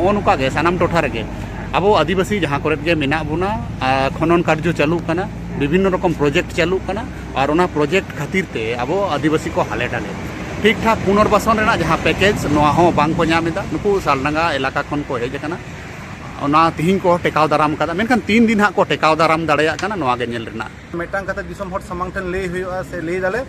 नगो नुका गे सानाम टोठा रेगे अब आदिवासी जहाँ करे गे मेना बोना खनन कार्य चालू करना विभिन्न रकम प्रोजेक्ट चालू करना और ओना प्रोजेक्ट खातिर ते अब आदिवासी को हाले डाले ठीक ठाक पुनर्वासन रेना जहाँ पैकेज नोआ हो बांग को नामेदा नुकु सालडांगा इलाका खन को हेज कना ओना तिहिं को टेकाव दाराम कदा मेनखान 3 दिन हाँ को टेकाव दाराम दाड़ेया कना नोआ गे नेल रेना मेटांग कथा दिसम हर समांग ठन ले हुआ से ले दाले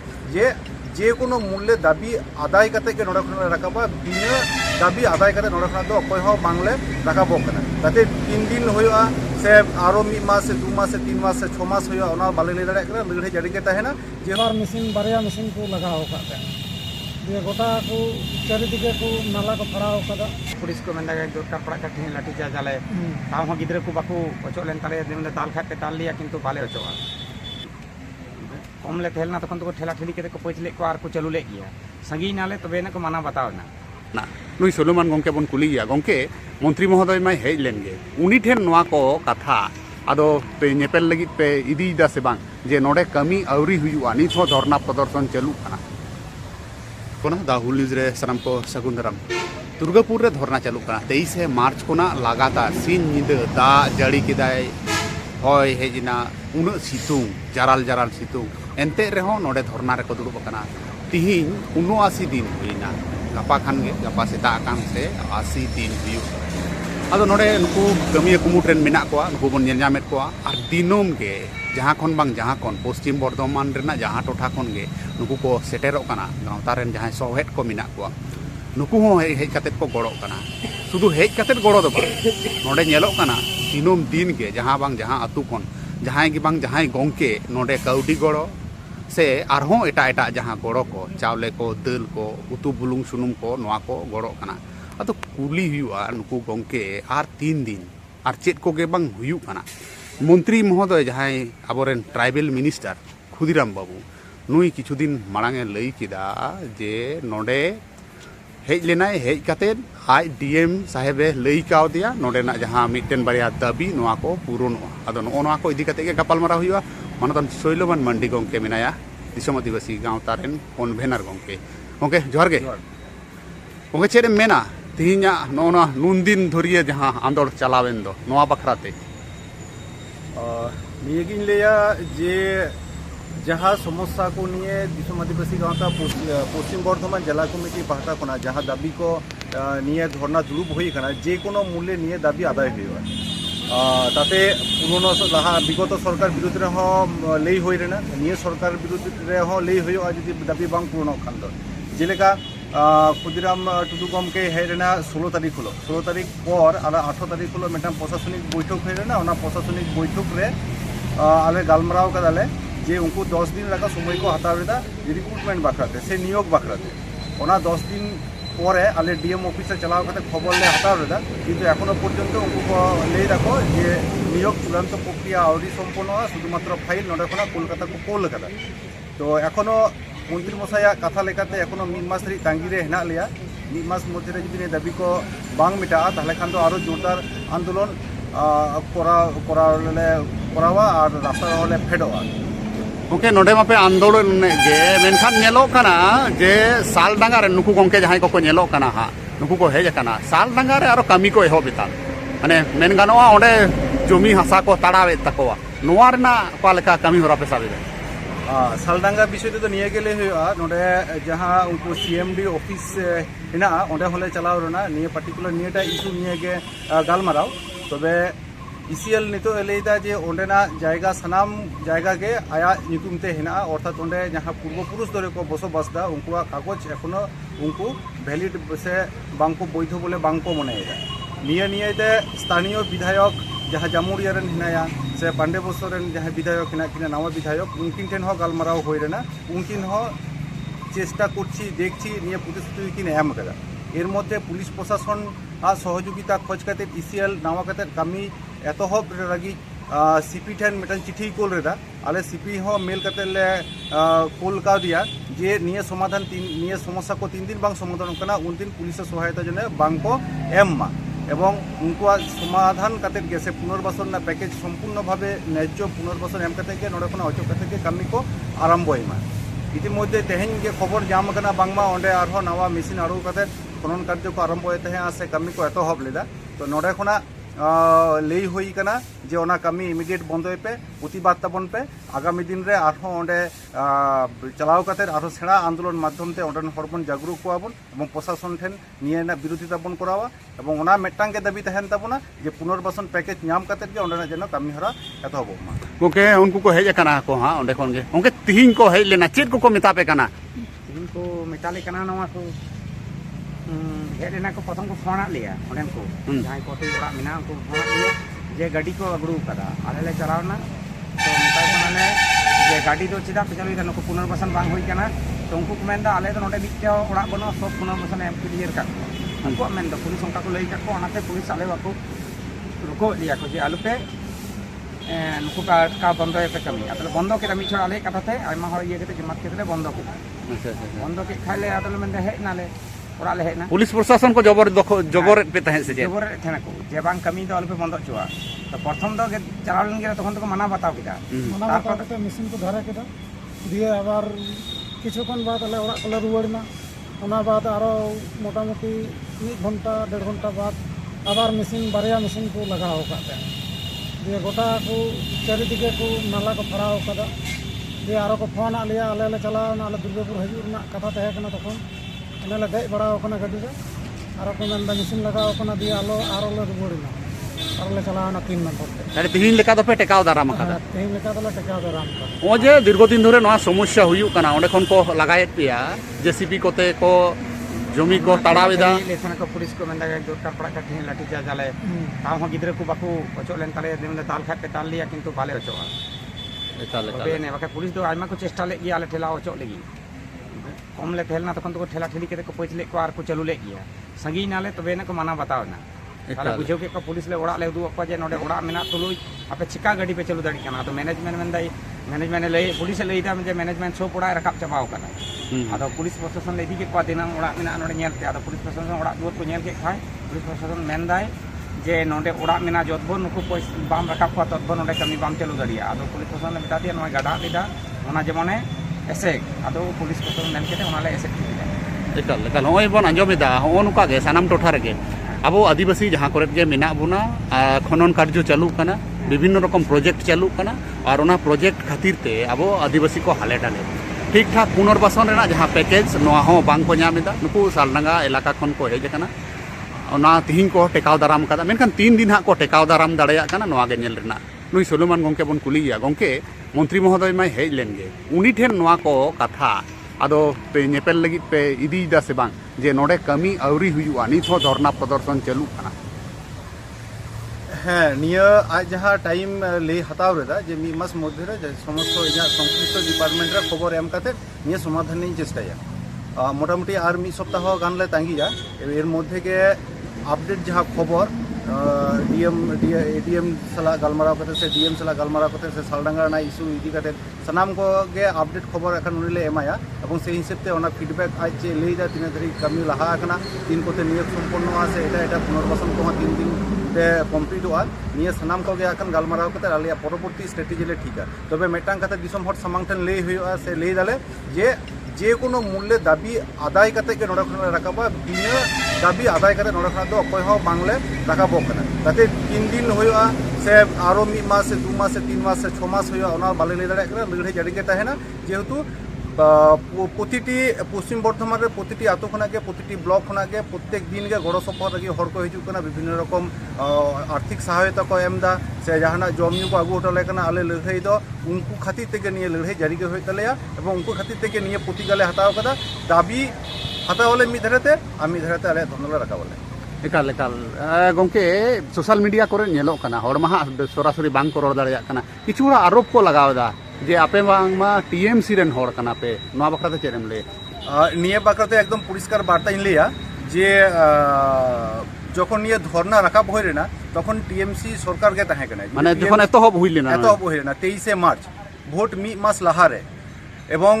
जे कोनो मूल्य दाबी आदाय कते के नोडा खन राकाबा बिना दाबी आदाय कते नोडा खन दो अकय हो बांगले राकाबो कना ताते 3 दिन हुआ से आरो 1 मास से 2 मास से 3 मास से 6 मास हुआ ओना बाले ले दाड़े कना लड़े जड़ी के तहेना जे बार मशीन बारिया मशीन को लगाओ काते ये गोटा को चारिदिके को नाला को फड़ाओ कदा पुलिस को मेंदा दरकार पड़ा का ठें लाठी चार्ज आले ताव हो गिद्रे को बाकू अचो लेन ताले दिन ताल खाते ताल लिया किंतु बाले अचोआ कमले थेलना तखन तो ठेला ठेली के को पचले को आर को चालू ले गया संगी नाले तबे ना को माना बताओ ना नुई सोलोमान गंके बन कुली गया गंके मंत्री महोदय मा हेज लेनगे उनी ठेन नोआ को कथा आदो पे नेपेल लगी पे इदी दा से बांग जे नोडे कमी आवरी हुआ नित हो धरना प्रदर्शन चालू कना कोना दाहुल न्यूज रे सनम को सगुंदरम दुर्गापुर रे धरना चालू कना 23 मार्च कोना लगातार सिन निद दा जड़ी किदाय होय हेजना उन सितुंग जाराल जाराल सितुंग एनते रेहो नोडे धरना रे को दुड़ुब कना तिहिं 79 दिन हुईना गपा खान गे गपा सेता कान से 80 दिन हुई आदो नोडे नुकु कमिया कुमुट्रेन मेना कोआ नुकु बन नेलजामेत कोआ आर दिनोम गे जहाँ खन बांग जहाँ खन पश्चिम बर्धमान रेना जहाँ टोठा खन गे नुकु को सेटेरोक कना गावता रेन जहाँ सौहेद को मेना कोआ नुकु हो हेज कातेत को गड़ो कना शुधु हेज कातेत गड़ो दो बा नोडे नेलोक कना दिनोम दिन गे जहाँ बांग जहाँ अतु खन जहाँ गे बांग जहाँ गंके नोडे काउडी गड़ो से आरहों एटा एटा जहाँ गड़ो को चावले को दाल को उतु बुलुंग सुनुम को नोआ को गड़ो कना अतो कुली हुआ नुकु गंके आर 3 दिन आर चेत को गे बांग हुयु कना मंत्री महोदय जहाँ आबोरेन ट्राइबल मिनिस्टर खुदीराम बाबू नुई किछु दिन मांगे लई किदा जे नोडे हेज लेनाय हेज कातेद आज डीएम साहेबे लई काव दिया नोडेना जहाँ मिटेन बारिया दाबी नोआ को पूरणोआ आदो नोआ को इदी काते गे गपालमाराव हुआ मानतन शैलमान मंडी गंके मेनाया दिसम आदिवासी गावता रेन कन्वेनर गंके गंके जोहार गे गंके चेद मेना तिहिना नोना नुन दिन धरिए जहाँ आंदोल चलावेन दो नोआ बखराते नियगिन लेया जे जहाँ समस्या को निये दिसम आदिवासी गावता पश्चिम बर्धमान जिला कमिटी पाहटा खना जहाँ दाबी को निये धरना दुरुब हुई कना जे कोनो मूल्य निये दाबी आदाय हुआ ताते पुरानो लहा विगत सरकार विरुद्ध रे हो लई होई रेना निये सरकार विरुद्ध रे हो लई होयो जदि दाबी बांग पूर्ण खान दो जेलेका खुदीराम टुडू गमके हेरेना 16 तारीख हलो 16 तारीख पर आला 18 तारीख हलो मेटाम प्रशासनिक बैठक हेरेना ओना प्रशासनिक बैठक रे आले गालमराव कदाले जे उनको 10 दिन लगा समय को हतावेदा रिक्रूटमेंट बाखराते से नियोग बाखराते ओना 10 दिन परे आले डीएम ऑफिसर चलाव करते खबर ले हतावेदा किन्तु एखोनो पर्यन्त उनको ले राखो जे नियोग चूड़ान्त प्रक्रिया आवरी सम्पन्न शुधुमात्र फाइल नोडे खना कलकाता को कोल कदा तो एखोनो मंत्री मशाया कथा लेकाते एखोनो 1 मास धरि तांगी रे हेना लिया 1 मास मध्य रे जुदि दाबी को बांग मिटा ताहले खान तो आरो जोरदार आंदोलन करावा और रास्ता होले फेडोआ ओके नोडे मापे आंदोलन गे मेनखान नेलो कना जे सालडांगा रे नुकु गंके जहां को नेलो कना हा नुकु को हेज कना सालडांगा रे आरो कमी को एहो बेता माने मेन गानोआ ओंडे जमी हासा को ताड़ावे तकोवा नोआ रेना का लेका कमी होरा पे साबे सालडांगा विषय तो निये गेले हुआ नोडे जहाँ उनको सीएमडी ऑफिस हेना ओंडे होले चलाव रेना निये पर्टिकुलर नियेटा इशू निये गे गालमाराव तबे इसीएल नितो एलेदा जे ओंडेना जायगा सनाम जायगा के आया निकुमते हेना अर्थात ओंडे जहाँ पूर्वपुरुष दरे को बसोबासदा उनकुआ कागज एखोनो उनको वैलिड से बांको बैध बोले बांको मनेदा निये स्थानीय विधायक जहाँ जामुरिया रेन हेनाया से पांडे बसोरेन जहाँ विधायक हेना किना नवा विधायक उनकिन ठेन हो गालमाराव होय रेना उनकिन हो चेष्टा करछि देखछि निये प्रतिश्रुति किन एम कदा एर मध्य पुलिस प्रशासन सहयोगिता खोज करते इसीएल नावा करते कमी एतहब लगी सीपी ठेन मिटन चिठी कोल रेदा आले सीपी हो मेल करते ले कोल का दिया जे निये समाधान निये समस्या को 3 दिन बांग समाधान कना उन दिन पुलिस सहायता जने बांग को एम मा एवं उनको समाधान करते गेसे पुनर्वासन ना पैकेज संपूर्ण भावे न्याय्य पुनर्वासन एम करते के नोडे खना अचो करते के कमी को आरंभ होइमा इतिमध्ये तेहेन के खबर जाम कना बांगमा ओंडे आरो नवा मेसिन आरो करते खनन कार्य को आरम्भ से कमी को एतहब लेदा तो नोडे खुना लई हुई कना जे ओना कमी इमिडिएट बंदोय पे प्रतिबाद ताबन पे आगामी दिन रे आरहों ओंडे चलाव काते आरो सेड़ा आंदोलन माध्यम ते ओंडन हरबन जागरूक कोआबन एवं प्रशासन ठेन निये ना विरोधिता बन करावा एवं ओना मेटांग के दाबी तहन ताबना जे पुनर्वासन पैकेज नाम काते के ओंडना जेनो कमी हरा एतहब मा गोके उनको को हेज कना को हां ओंडे कोन गे उनके तिहिं को हेज लेना चेत को मेता पे कना तिहिं को मेताले कना नवा को हेडना को प्रथम को फोन लिया ओंडन को जहां कोटी ओड़ा मिना को फोन लिया जे गाड़ी को अगड़ू कदा आले ले चलावना तो मेता कोनाले जे गाड़ी दो चिदा पे चलुई नको पुनर्वासन बांग होई कना तो उनको को मेंदा आले तो नोडे बिटे ओड़ा बनो सब पुनर्वासन एम क्लियर का उनको मेंदा पुलिस उनका को लई का को अनाते पुलिस आले बाको रुको लिया को जे आलु पे नुको का बंद पे कमी आतले बंद के मी छोड़ा आले कथाते आयमा हर ये के जमात के बंद के बंद के खाले आतले मेंदा हे नाले ओड़ा ले हेना पुलिस प्रशासन को जबर पे तहे से जे जबर थेना को जे बांग कमी दो अलपे बंद चुआ तो प्रथम दो चलाव लेन गे तखन तो मना बताव किदा मना बताव के मशीन को धरा केदा दिए आबार किछुक्षण बाद आले ओड़ा कोले रुवाड़ना ओना बाद आरो मोटामुटी 1 घंटा 1.5 घंटा बाद आबार मशीन बारिया मशीन को लगाव काते दिए गोटा को चारिदिके को नाला को फराव कदा दिए आरो को फोन आलिया आले ले चलावना आले दुर्गापुर हजूरना कथा तहे कना तखन अनेले दे बड़ा ओकना गाड़ी रे आरो को मेंदा मशीन लगाव कना दिए आरो ले रुवाड़ना आरो ले चलावना 3 नंबर पे अरे तिहिं लेका तो पे टेकाव दाराम कदा तेहिं लेका दला टेकाव दाराम कदा ओ जे दीर्घदिन धरे नवा समस्या हुयु कना ओंडे खन को लगायत पिया जेसीबी कोते को जमी को ताड़ावेदा लेसन को पुलिस को मेंदा दरकार पड़ा का ठेन लाठी चार्ज आले ताव गिद्रे को बाकू ओचो लेन ताले दिन ताल खाते ताल लिया किंतु बाले ओचोआ तबे ने बाके पुलिस दो आयमा को चेष्टा ले गया आले ठेला ओचो लेगी कम ले ठेलना तखन तो ठेला ठेली के को पछले को आर को चालू ले गया संगी नाले तबे ने को माना बतावना ताले बुझो के को पुलिस ले ओड़ा ले दु को जे नोडे ओड़ा मेना तुलुई आपे चिका गाड़ी पे चलू दाड़ी कना तो मैनेजमेंट मेंदाई मैनेजमेंट ले पुलिस ले इदा जे मैनेजमेंट सो ओड़ा रकाब चबाव कना आदो पुलिस प्रशासन ले दिके को दिना ओड़ा मेना नोडे नेल के आदो पुलिस प्रशासन ओड़ा दुर को नेल के खाय पुलिस प्रशासन मेंदाई जे नोडे ओड़ा मेना जतबो नुको पैसा बाम रकाब को ततबो नोडे कमी बाम चलू दाड़िया आदो पुलिस प्रशासन मेता दिया नोय गाडा लिदा ओना जेमने एसे आदो पुलिस प्रशासन नेल केते ओना ले एसे एकाल एकाल होय बन अंजमेदा हो नुका गे सानाम टोठा रेगे अब आदिवासी जहाँ करे जे मेना बुना खनन कार्य चालू कना विभिन्न रकम प्रोजेक्ट चालू कना और ओना प्रोजेक्ट खातिर ते अब आदिवासी को हाले डाले ठीक ठाक पुनर्वासन रेना जहाँ पैकेज नोआ हो बांग को नामेदा नुकु सालडांगा इलाका खन को हेज कना ओना तिहिं को टेकाव दाराम कदा मेनखान 3 दिन हा को टेकाव दाराम दाड़ाया कना नोआ गे नेल रेना नुई सोलोमान गंके बन कुलिया गंके मंत्री महोदय माय हेज लेनगे उनी ठेन नोआ को कथा आदो पे नेपेल लगी पे इदीदा से बांग जे नोडे कमी आउरी हुयुआ नित हो धरना प्रदर्शन चालू कना हाँ निया आज जहाँ टाइम ले हताव रेदा जे मी मास मध्य रे समस्त इना संश्लिष्ट डिपार्टमेंट रे खबर एम काते निया समाधान नहीं चेष्टाया मोटामुटी आर मी सप्ताह गान ले तांगिया एर मध्य के अपडेट जहाँ खबर डीएम सला गलमाराव कते से डीएम सला गलमाराव कते से सालडांगा ना इशू इदी कते सनाम को गे अपडेट खबर एखन उनिले एमाया एवं से हिसाब ते ओना फीडबैक आज जे लेदा तिने धरी कमी लहा कना तीन कोते नियत संपन्न आसे एटा पुनर्वासन को 3 दिन ते कमप्लीट हुआ निया सनाम को गे एखन गलमाराव कते आलिया परवर्ती स्ट्रेटेजी ले ठीक है तबे मेटांग कते दिसम हट समांगठन ले हुआ से ले दाले जे कोनो मूल्य दाबी आदाय कते के नोडा खन राकाबा बिना दाबी आदाय कते नोडा खन दो अकय हो बांगले राकाबो कना ताते 3 दिन होया से आरो 1 मास से 2 मास से 3 मास से 6 मास होया ओना बाले ले दाड़े कना लड़ाई जारी के ताहेना जेहेतु प्रतिटी पश्चिम बर्धमान रे प्रतिटी आतो खना के प्रतिटी ब्लॉक खना के प्रत्येक दिन के गड़ो सपोर्ट लगी हर को हिजु कना विभिन्न रकम आर्थिक सहायता को एमदा से जहाना जमयु को आगु हटले कना आले लड़ाई दो उनको खातिर तेगे निये लड़ाई जारी के होय तलेया एवं उनको खातिर तेगे निये प्रतिगाले हताव कदा दाबी हतावले मि धरते आमी धरते आले धनला रकावले एकाल एकाल गंके सोशल मीडिया करे नेलो कना हड़मा सरासरी बांग को रोड दाड़िया कना किछु आरोप को लगावदा जे आपे बांगमा टीएमसी रेन हड़ कना पे नोआ बखराते चेरेम ले निये बखराते एकदम परिष्कार बार्ता इन लिया जे যখন নিয়ে ধর্না রাখা হই রেনা তখন টিএমসি সরকারকে তাহে কেনা মানে যখন এতহব হইলেনা 23 মার্চ ভোট মি মাস লাহারে এবং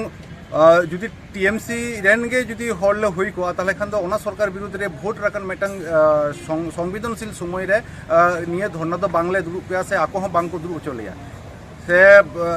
যদি টিএমসি রেনগে যদি হরলে হই কো তাহলে খান ওনা সরকার বিরুদ্ধে ভোট রাখান মেটাং সংবেদনশীল সময় রে নিয়ে ধর্না তো বাংলায় দুরুপ আছে আকহ বাংকো দুরু চলিয়া से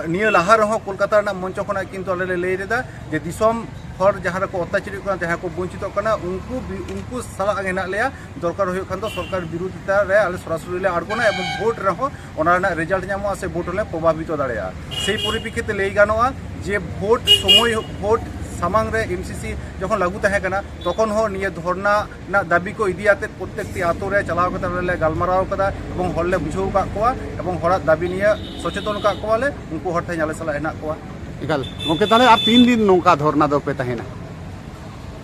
निये लाहा रहो कोलकाता रना मंच खना किंतु आले ले लई रेदा जे दिसम हर जहाँ को अत्याचारित करना जहाँ को वंचित करना उनको साला हेना लिया दरकार हो खान सरकार विरोधिता रे आले सरासरि ले आड़गोना एवं भोट रहो ओना रिजल्ट नामोगा से भोट ले प्रभावित दाड़ा से परिप्रेक्षिते लई गानोआ जे भोट समय भोट सामांग रे एमसीसी जखन लागू तहेकना तखन हो निये धरना ना दाबी को इदियाते प्रत्येकटी आतो रे चलाव कता ले गालमाराव कदा एवं हरले बुझाव का कोआ एवं हरा दाबी निये सचेतन का कोआले उनको हर थे नाले साला हेना कोआ इकाल गंके ताले आप 3 दिन नौका धरना दो पे तहेना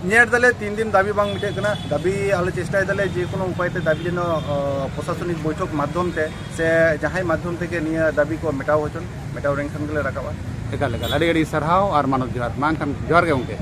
नियर दले 3 दिन दाबी बांग मिटे कना दाबी आले चेष्टा दले जे कोनो उपाय ते दाबी जनो प्रशासनिक बैठक माध्यम ते से जहाय माध्यम ते के निये दाबी को मेटाव होचन मेटाव रेंखन गले राकाबा इकाल इकाल अड़ी अड़ी सरहाव और मानव जोहार मांग जोहार के गंके